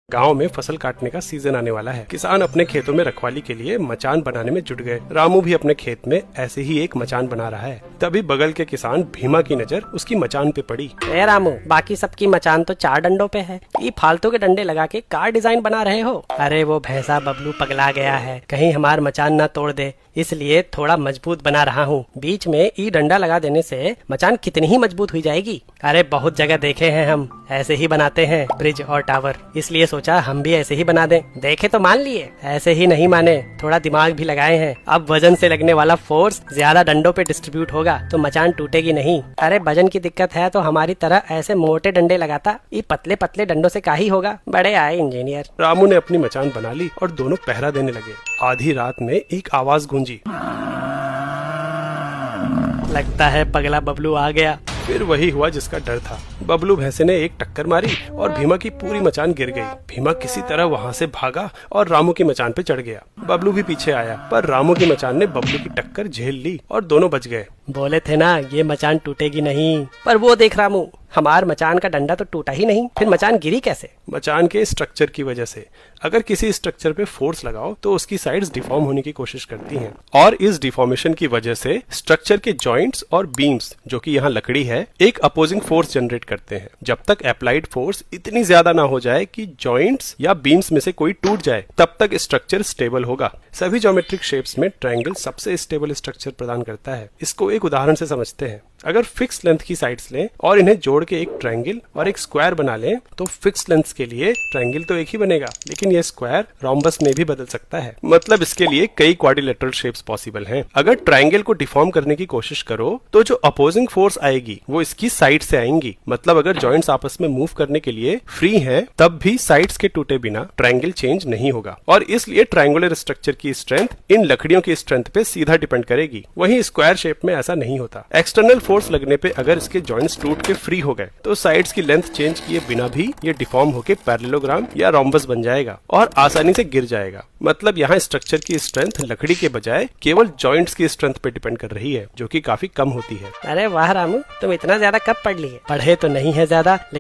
गांव में फसल काटने का सीजन आने वाला है। किसान अपने खेतों में रखवाली के लिए मचान बनाने में जुट गए। रामू भी अपने खेत में ऐसे ही एक मचान बना रहा है। तभी बगल के किसान भीमा की नजर उसकी मचान पे पड़ी। ए रामू, बाकी सबकी मचान तो 4 डंडों पे है, ये फालतू के डंडे लगा के कार डिजाइन बना रहे हो। अरे वो भैंसा बबलू पगला गया है, कहीं हमार मचान ना तोड़ दे, इसलिए थोड़ा मजबूत बना रहा हूँ। बीच में ई डंडा लगा देने से मचान कितनी ही मजबूत हुई जाएगी। अरे बहुत जगह देखे हैं हम, ऐसे ही बनाते हैं ब्रिज और टावर, इसलिए सोचा हम भी ऐसे ही बना दें। देखे तो मान लिए, ऐसे ही नहीं माने, थोड़ा दिमाग भी लगाए हैं। अब वजन से लगने वाला फोर्स ज्यादा डंडों पे डिस्ट्रीब्यूट होगा तो मचान टूटेगी नहीं। अरे वजन की दिक्कत है तो हमारी तरह ऐसे मोटे डंडे लगाता, ये पतले पतले डंडों से काहे होगा। बड़े आए इंजीनियर। रामू ने अपनी मचान बना ली और दोनों पहरा देने लगे। आधी रात में एक आवाज गूंजी, लगता है पगला बबलू आ गया। फिर वही हुआ जिसका डर था। बबलू भैंसे ने एक टक्कर मारी और भीमा की पूरी मचान गिर गई। भीमा किसी तरह वहाँ से भागा और रामू की मचान पे चढ़ गया। बबलू भी पीछे आया, पर रामू की मचान ने बबलू की टक्कर झेल ली और दोनों बच गए। बोले थे ना ये मचान टूटेगी नहीं, पर वो देख रामू, हमार मचान का डंडा तो टूटा ही नहीं, फिर मचान गिरी कैसे? मचान के स्ट्रक्चर की वजह से। अगर किसी स्ट्रक्चर पे फोर्स लगाओ तो उसकी साइड्स डिफॉर्म होने की कोशिश करती हैं, और इस डिफॉर्मेशन की वजह से स्ट्रक्चर के जॉइंट्स और बीम्स, जो कि यहाँ लकड़ी है, एक अपोजिंग फोर्स जनरेट करते हैं। जब तक अप्लाइड फोर्स इतनी ज्यादा ना हो जाए कि जॉइंट्स या बीम्स में से कोई टूट जाए, तब तक स्ट्रक्चर स्टेबल होगा। सभी ज्योमेट्रिक शेप्स में ट्रायंगल सबसे स्टेबल स्ट्रक्चर प्रदान करता है। इसको एक उदाहरण से समझते हैं। अगर फिक्स लेंथ की साइड्स लें और इन्हें जोड़ के एक ट्रायंगल और एक स्क्वायर बना लें, तो फिक्स लेंथ के लिए ट्रायंगल तो एक ही बनेगा, लेकिन यह स्क्वायर रोम्बस में भी बदल सकता है। मतलब इसके लिए कई क्वाड्रिलेटरल शेप्स पॉसिबल हैं। अगर ट्रायंगल को डिफॉर्म करने की कोशिश करो तो जो अपोजिंग फोर्स आएगी वो इसकी साइड से आएंगी। मतलब अगर जॉइंट्स आपस में मूव करने के लिए फ्री हैं, तब भी साइड्स के टूटे बिना ट्रायंगल चेंज नहीं होगा, और इसलिए ट्रायंगुलर स्ट्रक्चर की स्ट्रेंथ इन लकड़ियों की स्ट्रेंथ पे सीधा डिपेंड करेगी। वहीं स्क्वायर शेप में ऐसा नहीं होता। एक्सटर्नल फोर्स लगने पे अगर इसके जॉइंट्स टूट के फ्री हो गए तो साइड्स की लेंथ चेंज किए बिना भी ये डिफॉर्म होके पैरेललोग्राम या रोम्बस बन जाएगा और आसानी से गिर जाएगा। मतलब यहाँ स्ट्रक्चर की स्ट्रेंथ लकड़ी के बजाय केवल जॉइंट्स की स्ट्रेंथ पे डिपेंड कर रही है, जो कि काफी कम होती है। अरे वाह रामू, तुम इतना ज्यादा कब पढ़ लिए? पढ़े तो नहीं है ज्यादा।